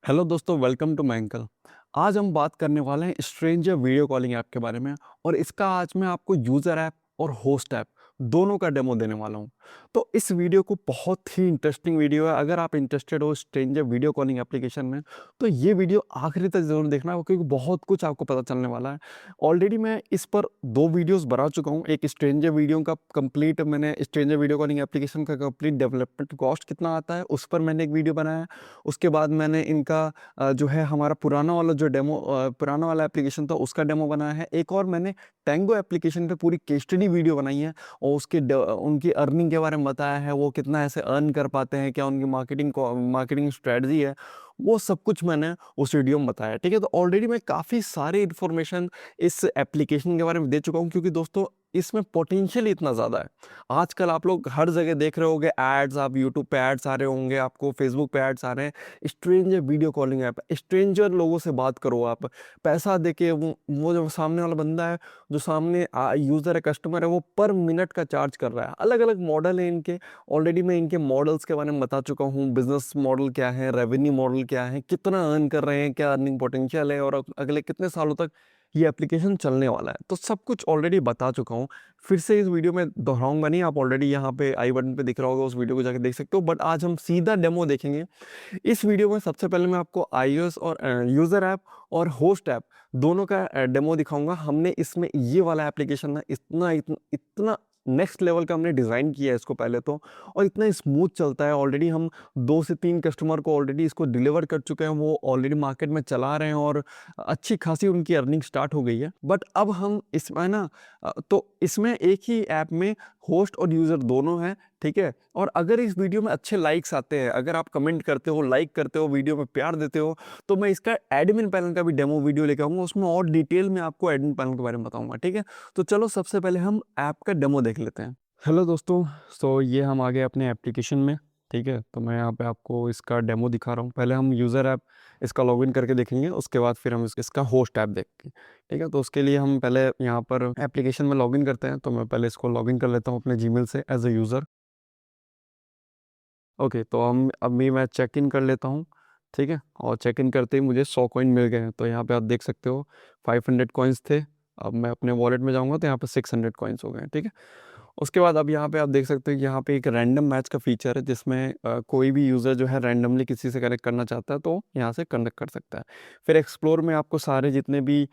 Hello दोस्तों, welcome to my uncle. आज हम बात करने वाले हैं स्ट्रेंजर वीडियो कॉलिंग ऐप के बारे में। और इसका आज मैं आपको यूज़र ऐप और होस्ट ऐप दोनों का डेमो देने वाला हूं। तो इस वीडियो को बहुत ही इंटरेस्टिंग वीडियो है। अगर आप इंटरेस्टेड हो स्ट्रेंजर वीडियो कॉलिंग एप्लीकेशन में तो ये वीडियो आखिरी तक ज़रूर देखना, क्योंकि बहुत कुछ आपको पता चलने वाला है। ऑलरेडी मैं इस पर 2 वीडियोस बना चुका हूँ। एक स्ट्रेंजर वीडियो का कंप्लीट, मैंने स्ट्रेंजर वीडियो कॉलिंग एप्लीकेशन का कंप्लीट डेवलपमेंट कॉस्ट कितना आता है उस पर मैंने एक वीडियो बनाया है। उसके बाद मैंने इनका जो है हमारा पुराना वाला जो डेमो पुराना वाला एप्लीकेशन था उसका डेमो बनाया है। एक और मैंने टैंगो एप्लीकेशन पे पूरी केस स्टडी वीडियो बनाई है और उनकी अर्निंग के बारे में बताया है, वो कितना ऐसे अर्न कर पाते हैं, क्या उनकी मार्केटिंग स्ट्रेटजी है, वो सब कुछ मैंने उस वीडियो में बताया। ठीक है, तो ऑलरेडी मैं काफ़ी सारी इन्फॉर्मेशन इस एप्लीकेशन के बारे में दे चुका हूँ, क्योंकि दोस्तों इसमें पोटेंशियल इतना ज़्यादा है। आजकल आप लोग हर जगह देख रहे होंगे एड्स, आप यूट्यूब पे एड्स आ रहे होंगे, आपको फेसबुक पे एड्स आ रहे हैं। Stranger video calling app, stranger लोगों से बात करो आप, पैसा देके वो जो सामने वाला बंदा है, जो सामने यूज़र है, कस्टमर है, वो पर मिनट का चार्ज कर रहा है। अलग अलग मॉडल है इनके। ऑलरेडी मैं इनके मॉडल्स के बारे में बता चुका हूँ। बिजनेस मॉडल क्या है, रेवेन्यू मॉडल क्या है, कितना अर्न कर रहे हैं, क्या अर्निंग पोटेंशियल है, और अगले कितने सालों तक ये एप्लीकेशन चलने वाला है, तो सब कुछ ऑलरेडी बता चुका हूँ। फिर से इस वीडियो में दोहराऊंगा नहीं। आप ऑलरेडी यहाँ पे आई बटन पे दिख रहा होगा, उस वीडियो को जाकर देख सकते हो। बट आज हम सीधा डेमो देखेंगे। इस वीडियो में सबसे पहले मैं आपको iOS और यूज़र ऐप और होस्ट ऐप दोनों का डेमो दिखाऊंगा। हमने इसमें ये वाला एप्लीकेशन ना इतना इतना इतना नेक्स्ट लेवल का हमने डिज़ाइन किया है इसको पहले तो, और इतना स्मूथ चलता है। ऑलरेडी हम 2 से 3 कस्टमर को ऑलरेडी इसको डिलीवर कर चुके हैं, वो ऑलरेडी मार्केट में चला रहे हैं और अच्छी खासी उनकी अर्निंग स्टार्ट हो गई है। बट अब हम इसमें ना तो इसमें एक ही ऐप में होस्ट और यूज़र दोनों हैं। ठीक है, और अगर इस वीडियो में अच्छे लाइक्स आते हैं, अगर आप कमेंट करते हो, लाइक करते हो, वीडियो में प्यार देते हो, तो मैं इसका एडमिन पैनल का भी डेमो वीडियो लेकर आऊँगा। उसमें और डिटेल में आपको एडमिन पैनल के बारे में बताऊँगा। ठीक है, तो चलो सबसे पहले हम ऐप का डेमो देख लेते हैं। हेलो दोस्तों, तो ये हम आ गए अपने एप्लीकेशन में। ठीक है, तो मैं यहाँ पे आपको इसका डेमो दिखा रहा हूँ। पहले हम यूज़र ऐप इसका लॉगिन करके देखेंगे, उसके बाद फिर हम इसका होस्ट ऐप देखेंगे। ठीक है, तो उसके लिए हम पहले यहाँ पर एप्लीकेशन में लॉगिन करते हैं। तो मैं पहले इसको लॉगिन कर लेता हूँ अपने जीमेल से एज अ यूज़र। ओके, तो हम अभी मैं चेक इन कर लेता हूँ। ठीक है, और चेक इन करते ही मुझे 100 कॉइन मिल गए हैं। तो यहाँ पे आप देख सकते हो 500 कॉइन्स थे। अब मैं अपने वॉलेट में जाऊँगा तो यहाँ पे 600 कॉइन्स हो गए हैं। ठीक है, उसके बाद अब यहाँ पे आप देख सकते हो कि यहाँ पे एक रैंडम मैच का फीचर है, जिसमें कोई भी यूज़र जो है रैंडमली किसी से कनेक्ट करना चाहता है तो यहाँ से कनेक्ट कर सकता है। फिर एक्सप्लोर में आपको सारे जितने भी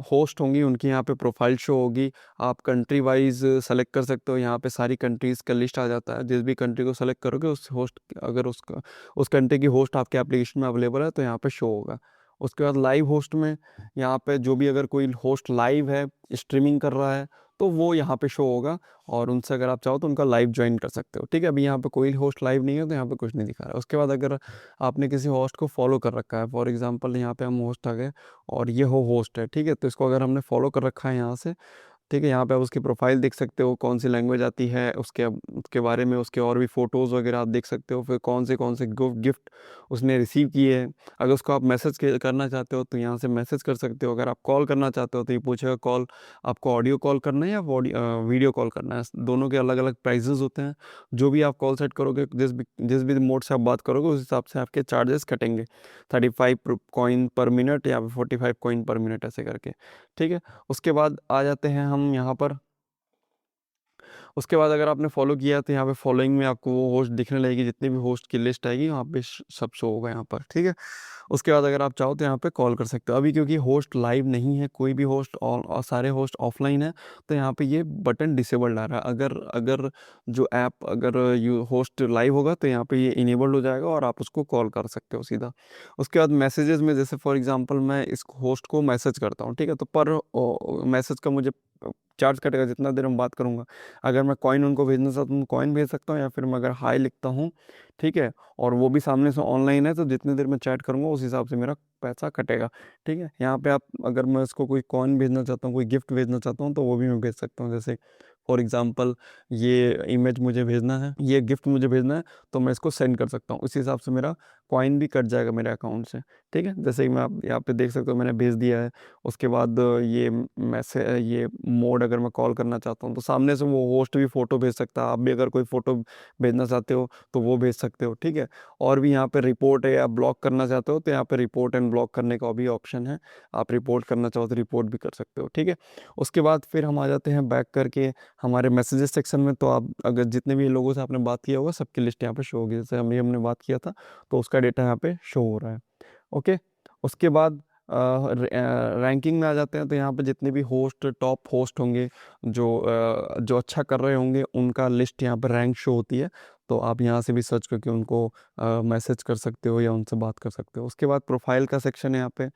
होस्ट होंगी उनकी यहाँ पे प्रोफाइल शो होगी। आप कंट्री वाइज सेलेक्ट कर सकते हो। यहाँ पे सारी कंट्रीज़ का लिस्ट आ जाता है। जिस भी कंट्री को सेलेक्ट करोगे उस होस्ट, अगर उस कंट्री की होस्ट आपके एप्लीकेशन में अवेलेबल है तो यहाँ पे शो होगा। उसके बाद लाइव होस्ट में यहाँ पे जो भी, अगर कोई होस्ट लाइव है, स्ट्रीमिंग कर रहा है, तो वो यहाँ पे शो होगा, और उनसे अगर आप चाहो तो उनका लाइव ज्वाइन कर सकते हो। ठीक है, अभी यहाँ पे कोई होस्ट लाइव नहीं है तो यहाँ पे कुछ नहीं दिखा रहा है। उसके बाद अगर आपने किसी होस्ट को फॉलो कर रखा है, फॉर एग्जांपल यहाँ पे हम होस्ट आ गए और ये होस्ट है। ठीक है, तो इसको अगर हमने फॉलो कर रखा है यहाँ से, ठीक है, यहाँ पे आप उसकी प्रोफाइल देख सकते हो, कौन सी लैंग्वेज आती है, उसके बारे में, उसके और भी फ़ोटोज़ वगैरह आप देख सकते हो। फिर कौन से गिफ्ट उसने रिसीव किए हैं। अगर उसको आप मैसेज करना चाहते हो तो यहाँ से मैसेज कर सकते हो। अगर आप कॉल करना चाहते हो तो ये पूछेगा कॉल आपको ऑडियो कॉल करना है या वीडियो कॉल करना है। दोनों के अलग अलग प्राइजेज़ होते हैं। जो भी आप कॉल सेट करोगे, जिस भी मोड से आप बात करोगे उस हिसाब से आपके चार्जेस कटेंगे। 35 कॉइन पर मिनट या 45 कॉइन पर मिनट ऐसे करके। ठीक है, उसके बाद आ जाते हैं हम यहाँ पर। उसके बाद अगर आपने फॉलो किया तो यहाँ पे फॉलोइंग में आपको वो होस्ट दिखने लगेगी, जितनी भी होस्ट की लिस्ट आएगी वहाँ पे सब शो होगा यहाँ पर। ठीक है, उसके बाद अगर आप चाहो तो यहाँ पे कॉल कर सकते हो। अभी क्योंकि होस्ट लाइव नहीं है, कोई भी होस्ट, और सारे होस्ट ऑफलाइन है, तो यहाँ पे ये बटन डिसेबल्ड आ रहा है। अगर अगर जो ऐप, अगर यू होस्ट लाइव होगा तो यहाँ पे ये इनेबल्ड हो जाएगा और आप उसको कॉल कर सकते हो सीधा। उसके बाद मैसेजेस में, जैसे फॉर एग्जांपल मैं इस होस्ट को मैसेज करता हूँ। ठीक है, तो पर मैसेज का मुझे चार्ज कटेगा जितना देर मैं बात करूँगा। अगर मैं कॉइन उनको भेजना चाहता हूँ कॉइन भेज सकता हूँ, या फिर मैं अगर हाई लिखता हूँ, ठीक है, और वो भी सामने से ऑनलाइन है, तो जितनी देर मैं चैट करूँगा उस हिसाब से मेरा पैसा कटेगा। ठीक है, यहाँ पे आप, अगर मैं इसको कोई कॉइन भेजना चाहता हूँ, कोई गिफ्ट भेजना चाहता हूँ, तो वो भी मैं भेज सकता हूँ। जैसे फॉर एग्जांपल ये इमेज मुझे भेजना है, ये गिफ्ट मुझे भेजना है, तो मैं इसको सेंड कर सकता हूँ। उस हिसाब से मेरा कॉइन भी कट जाएगा मेरे अकाउंट से, ठीक है। जैसे कि मैं आप यहाँ पे देख सकते हो मैंने भेज दिया है। उसके बाद ये मैसेज, ये मोड अगर मैं कॉल करना चाहता हूँ तो सामने से वो होस्ट भी फ़ोटो भेज सकता है। आप भी अगर कोई फ़ोटो भेजना चाहते हो तो वो भेज सकते हो, ठीक है। और भी यहाँ पे रिपोर्ट है, आप ब्लॉक करना चाहते हो तो यहाँ पे रिपोर्ट एंड ब्लॉक करने का भी ऑप्शन है। आप रिपोर्ट करना चाहो तो रिपोर्ट भी कर सकते हो, ठीक है। उसके बाद फिर हम आ जाते हैं बैक करके हमारे मैसेजेस सेक्शन में। तो आप अगर जितने भी लोगों से आपने बात किया होगा सबकी लिस्ट यहाँ पे शो होगी। जैसे हमने बात किया था तो उसका डेटा यहाँ पे शो हो रहा है, ओके। उसके बाद रैंकिंग में आ जाते हैं। तो यहाँ पे जितने भी होस्ट, टॉप होस्ट होंगे जो अच्छा कर रहे होंगे उनका लिस्ट यहाँ पर रैंक शो होती है। तो आप यहाँ से भी सर्च करके उनको मैसेज कर सकते हो या उनसे बात कर सकते हो। उसके बाद प्रोफाइल का सेक्शन है यहाँ पे।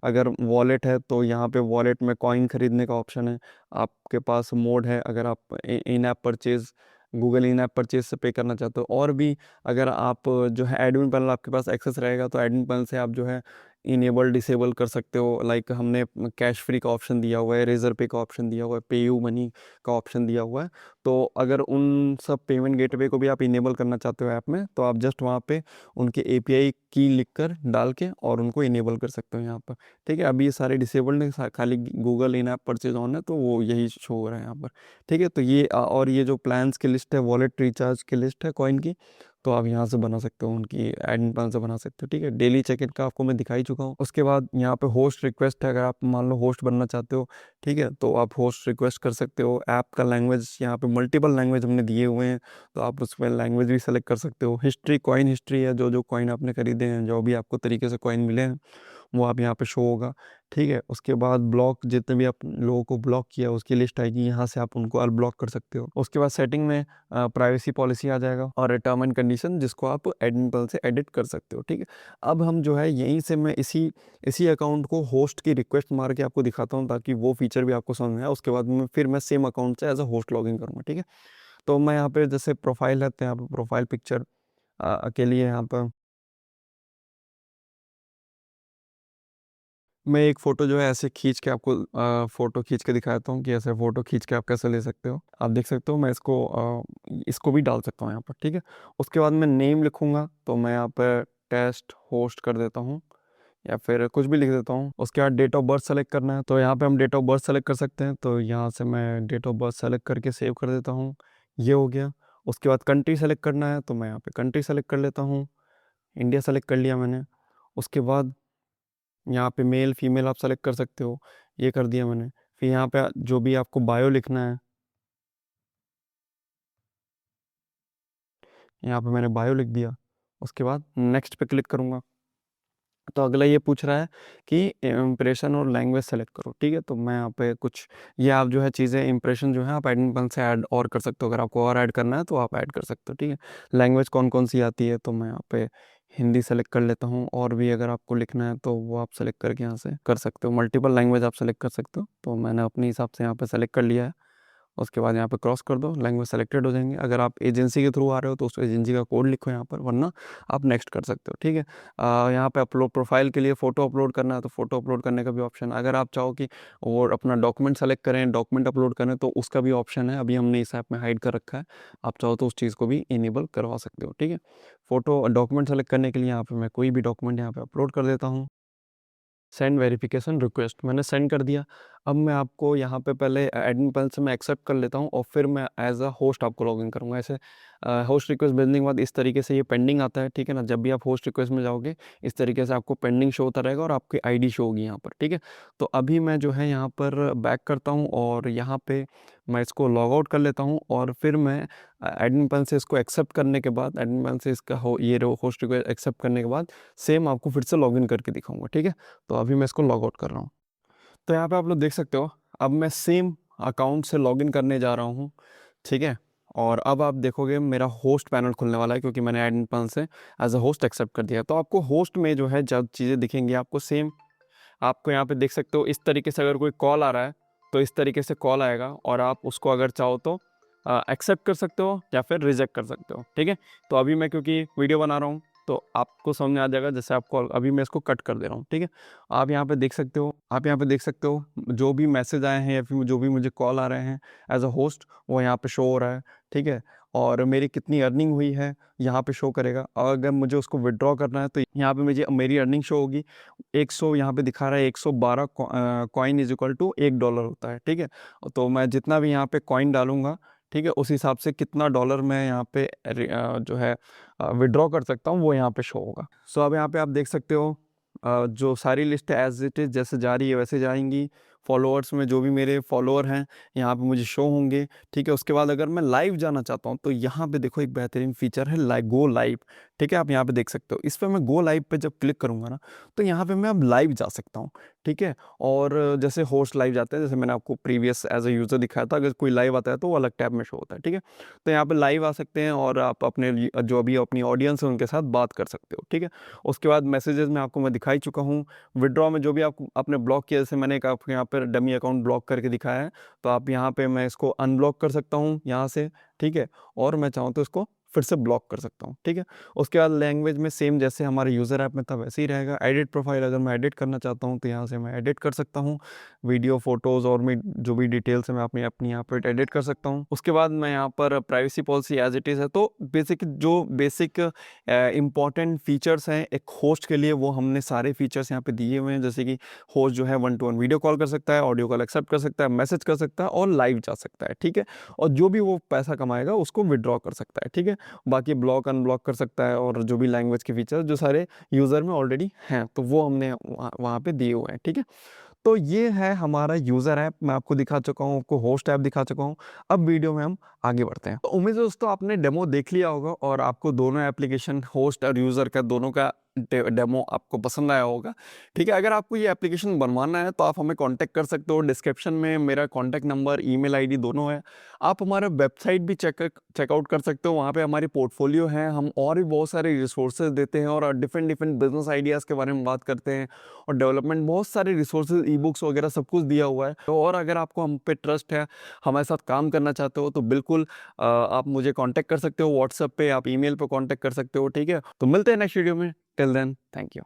अगर वॉलेट है तो यहाँ पे वॉलेट में कॉइन खरीदने का ऑप्शन है। आपके पास मोड है अगर आप इन ऐप परचेज, गूगल इन ऐप परचेज से पे करना चाहते हो। और भी अगर आप जो है एडमिन पैनल आपके पास एक्सेस रहेगा तो एडमिन पैनल से आप जो है इनेबल डिसेबल कर सकते हो। लाइक हमने कैश फ्री का ऑप्शन दिया हुआ है, रेजर पे का ऑप्शन दिया हुआ है, पे यू मनी का ऑप्शन दिया हुआ है। तो अगर उन सब पेमेंट गेटवे को भी आप इनेबल करना चाहते हो ऐप में तो आप जस्ट वहाँ पे उनके एपीआई की लिख कर डाल के और उनको इनेबल कर सकते हो यहाँ पर, ठीक है। अभी ये सारे डिसेबल्ड हैं, खाली Google in app purchase on है तो वो यही शो हो रहा है यहाँ पर, ठीक है। तो ये और ये जो प्लान्स की लिस्ट है, वॉलेट रिचार्ज की लिस्ट है कॉइन की, तो आप यहाँ से बना सकते हो, उनकी एडमिन पैनल से बना सकते हो, ठीक है। डेली चेक इन का आपको मैं दिखा ही चुका हूँ। उसके बाद यहाँ पे होस्ट रिक्वेस्ट है। अगर आप मान लो होस्ट बनना चाहते हो, ठीक है, तो आप होस्ट रिक्वेस्ट कर सकते हो। ऐप का लैंग्वेज यहाँ पे मल्टीपल लैंग्वेज हमने दिए हुए हैं तो आप उसमें लैंग्वेज भी सेलेक्ट कर सकते हो। हिस्ट्री, कॉइन हिस्ट्री है, जो जो कॉइन आपने खरीदे हैं, जो भी आपको तरीके से कॉइन मिले हैं वो आप यहाँ पे शो होगा, ठीक है। उसके बाद ब्लॉक, जितने भी आप लोगों को ब्लॉक किया उसकी लिस्ट आएगी, यहाँ से आप उनको अनब्लॉक कर सकते हो। उसके बाद सेटिंग में प्राइवेसी पॉलिसी आ जाएगा और टर्म एंड कंडीशन जिसको आप एडमिन पैनल से एडिट कर सकते हो, ठीक है। अब हम जो है यहीं से मैं इसी इसी अकाउंट को होस्ट की रिक्वेस्ट मार के आपको दिखाता हूँ ताकि वो फीचर भी आपको समझ में आए। उसके बाद मैं सेम अकाउंट से एज अ होस्ट लॉगिन करूँगा, ठीक है। तो मैं यहाँ पे जैसे प्रोफाइल है तो यहाँ पे प्रोफाइल पिक्चर के लिए यहाँ पर मैं एक फ़ोटो जो है ऐसे खींच के आपको फ़ोटो खींच के दिखाता हूँ कि ऐसे फ़ोटो खींच के आप कैसे ले सकते हो। आप देख सकते हो मैं इसको भी डाल सकता हूँ यहाँ पर, ठीक है। उसके बाद मैं नेम लिखूँगा तो मैं यहाँ पर टेस्ट होस्ट कर देता हूँ या फिर कुछ भी लिख देता हूँ। उसके बाद डेट ऑफ बर्थ सेलेक्ट करना है तो यहाँ पे हम डेट ऑफ बर्थ सेलेक्ट कर सकते हैं। तो यहाँ से मैं डेट ऑफ बर्थ सेलेक्ट करके सेव कर देता हूँ, ये हो गया। उसके बाद कंट्री सेलेक्ट करना है तो मैं यहाँ पे कंट्री सेलेक्ट कर लेता हूँ, इंडिया सेलेक्ट कर लिया मैंने। उसके बाद यहाँ पे मेल फीमेल आप सेलेक्ट कर सकते हो, ये कर दिया मैंने। फिर यहाँ पे जो भी आपको बायो लिखना है, यहाँ पे मैंने बायो लिख दिया। उसके बाद नेक्स्ट पे क्लिक करूँगा तो अगला ये पूछ रहा है कि इम्प्रेशन और लैंग्वेज सेलेक्ट करो, ठीक है। तो मैं यहाँ पे कुछ ये आप जो है चीज़ें इम्प्रेशन जो है आप एडमिन पैनल से ऐड और कर सकते हो। अगर आपको और ऐड करना है तो आप ऐड कर सकते हो, ठीक है। लैंग्वेज कौन कौन सी आती है तो मैं यहाँ पे हिंदी सेलेक्ट कर लेता हूँ। और भी अगर आपको लिखना है तो वो आप सेलेक्ट करके यहाँ से कर सकते हो। मल्टीपल लैंग्वेज आप सेलेक्ट कर सकते हो तो मैंने अपने हिसाब से यहाँ पे सेलेक्ट कर लिया है। उसके बाद यहाँ पे क्रॉस कर दो, लैंग्वेज सेलेक्टेड हो जाएंगे। अगर आप एजेंसी के थ्रू आ रहे हो तो उस एजेंसी का कोड लिखो यहाँ पर, वरना आप नेक्स्ट कर सकते हो, ठीक है। यहाँ पे अपलोड प्रोफाइल के लिए फ़ोटो अपलोड करना है तो फ़ोटो अपलोड करने का भी ऑप्शन है। अगर आप चाहो कि और अपना डॉक्यूमेंट सेलेक्ट करें, डॉक्यूमेंट अपलोड करें तो उसका भी ऑप्शन है। अभी हमने इस ऐप में हाइड कर रखा है, आप चाहो तो उस चीज़ को भी इनेबल करवा सकते हो, ठीक है। फ़ोटो डॉक्यूमेंट सेलेक्ट करने के लिए यहाँ पर मैं कोई भी डॉक्यूमेंट यहाँ पर अपलोड कर देता हूँ। सेंड वेरिफिकेशन रिक्वेस्ट मैंने सेंड कर दिया। अब मैं आपको यहाँ पे पहले एडमिन पैनल से मैं एक्सेप्ट कर लेता हूँ और फिर मैं एज अ होस्ट आपको लॉगिन करूँगा। ऐसे होस्ट रिक्वेस्ट भेजने के बाद इस तरीके से ये पेंडिंग आता है, ठीक है ना। जब भी आप होस्ट रिक्वेस्ट में जाओगे इस तरीके से आपको पेंडिंग शो होता रहेगा और आपकी आईडी शो होगी यहाँ पर, ठीक है। तो अभी मैं जो है यहाँ पर बैक करता हूँ और यहाँ पे मैं इसको लॉग आउट कर लेता हूँ और फिर मैं एडमिन पैनल से इसको एक्सेप्ट करने के बाद, एडमिन पैनल से इसका ये होस्ट रिक्वेस्ट एक्सेप्ट करने के बाद सेम आपको फिर से लॉगिन करके दिखाऊंगा, ठीक है। तो अभी मैं इसको लॉग आउट कर रहा हूँ। तो यहाँ पे आप लोग देख सकते हो अब मैं सेम अकाउंट से लॉगिन करने जा रहा हूँ, ठीक है। और अब आप देखोगे मेरा होस्ट पैनल खुलने वाला है क्योंकि मैंने एडमिन पैनल से एज अ होस्ट एक्सेप्ट कर दिया है। तो आपको होस्ट में जो है जब चीज़ें दिखेंगी आपको सेम, आपको यहाँ पे देख सकते हो इस तरीके से अगर कोई कॉल आ रहा है तो इस तरीके से कॉल आएगा और आप उसको अगर चाहो तो एक्सेप्ट कर सकते हो या फिर रिजेक्ट कर सकते हो, ठीक है। तो अभी मैं क्योंकि वीडियो बना रहा हूँ तो आपको समझ में आ जाएगा। जैसे आपको अभी मैं इसको कट कर दे रहा हूँ, ठीक है। आप यहाँ पे देख सकते हो, आप यहाँ पे देख सकते हो जो भी मैसेज आए हैं या फिर जो भी मुझे कॉल आ रहे हैं एज अ होस्ट वो यहाँ पे शो हो रहा है, ठीक है। और मेरी कितनी अर्निंग हुई है यहाँ पे शो करेगा। और अगर मुझे उसको विड्रॉ करना है तो यहाँ पे मुझे मेरी अर्निंग शो होगी। 100 यहाँ पे दिखा रहा है, 112 कॉइन इज इक्वल टू $1 होता है, ठीक है। तो मैं जितना भी यहाँ पे कॉइन डालूंगा, ठीक है, उस हिसाब से कितना डॉलर मैं यहाँ पे जो है विड्रॉ कर सकता हूँ वो यहाँ पे शो होगा। सो अब यहाँ पे आप देख सकते हो जो सारी लिस्ट है एज इट इज़ जैसे जा रही है वैसे जाएंगी। फॉलोअर्स में जो भी मेरे फॉलोअर हैं यहाँ पे मुझे शो होंगे, ठीक है। उसके बाद अगर मैं लाइव जाना चाहता हूँ तो यहाँ पे देखो एक बेहतरीन फीचर है गो लाइव, ठीक है। आप यहाँ पे देख सकते हो, इस पर मैं गो लाइव पे जब क्लिक करूँगा ना तो यहाँ पे मैं अब लाइव जा सकता हूँ, ठीक है। और जैसे होस्ट लाइव जाते हैं, जैसे मैंने आपको प्रीवियस एज ए यूज़र दिखाया था, अगर कोई लाइव आता है तो वो अलग टैब में शो होता है, ठीक है। तो यहाँ पे लाइव आ सकते हैं और आप अपने जो भी अपनी ऑडियंस है उनके साथ बात कर सकते हो, ठीक है। उसके बाद मैसेजेस में आपको मैं दिखा ही चुका हूँ। विड्रॉ में जो भी आप आपने ब्लॉक किया, जैसे मैंने आपको यहाँ पर डमी अकाउंट ब्लॉक करके दिखाया है, तो आप यहाँ पे मैं इसको अनब्लॉक कर सकता हूँ यहाँ से, ठीक है। और मैं चाहूँ तो इसको फिर से ब्लॉक कर सकता हूँ, ठीक है। उसके बाद लैंग्वेज में सेम जैसे हमारे यूज़र ऐप में था वैसे ही रहेगा। एडिट प्रोफाइल अगर मैं एडिट करना चाहता हूँ तो यहाँ से मैं एडिट कर सकता हूँ। वीडियो, फोटोज़ और मैं जो भी डिटेल्स है मैं अपनी यहाँ पर एडिट कर सकता हूँ। उसके बाद मैं यहाँ पर privacy policy as it is है। तो बेसिक इंपॉर्टेंट फीचर्स हैं एक होस्ट के लिए, वो हमने सारे फीचर्स यहाँ पे दिए हुए हैं। जैसे कि होस्ट जो है 1-to-1 वीडियो कॉल कर सकता है, ऑडियो कॉल एक्सेप्ट कर सकता है, मैसेज कर सकता है और लाइव जा सकता है, ठीक है। और जो भी वो पैसा कमाएगा उसको विड्रॉ कर सकता है, ठीक है। बाकी ब्लॉक अनब्लॉक कर सकता है और जो भी लैंग्वेज के फीचर्स जो सारे यूज़र में ऑलरेडी हैं तो वो हमने वहाँ पे दिए हुए हैं, ठीक है। तो ये है हमारा यूज़र ऐप, मैं आपको दिखा चुका हूँ, आपको होस्ट ऐप दिखा चुका हूँ। अब वीडियो में हम आगे बढ़ते हैं। तो उम्मीद है दोस्तों आपने डेमो देख लिया होगा और आपको दोनों एप्लीकेशन होस्ट और यूज़र का दोनों का डेमो आपको पसंद आया होगा, ठीक है। अगर आपको ये एप्लीकेशन बनवाना है तो आप हमें कांटेक्ट कर सकते हो। डिस्क्रिप्शन में मेरा कांटेक्ट नंबर, ईमेल आईडी दोनों है। आप हमारा वेबसाइट भी चेकआउट कर सकते हो, वहाँ पे हमारी पोर्टफोलियो है। हम और भी बहुत सारे रिसोर्सेज देते हैं और डिफरेंट डिफरेंट बिजनेस आइडियाज़ के बारे में बात करते हैं और डेवलपमेंट बहुत सारे रिसोर्सेज, ई बुक्स वगैरह सब कुछ दिया हुआ है। तो और अगर आपको हम पे ट्रस्ट है, हमारे साथ काम करना चाहते हो तो बिल्कुल आप मुझे कांटेक्ट कर सकते हो व्हाट्सएप पे, आप ईमेल पे कांटेक्ट कर सकते हो, ठीक है। तो मिलते हैं नेक्स्ट वीडियो में। Till then, thank you.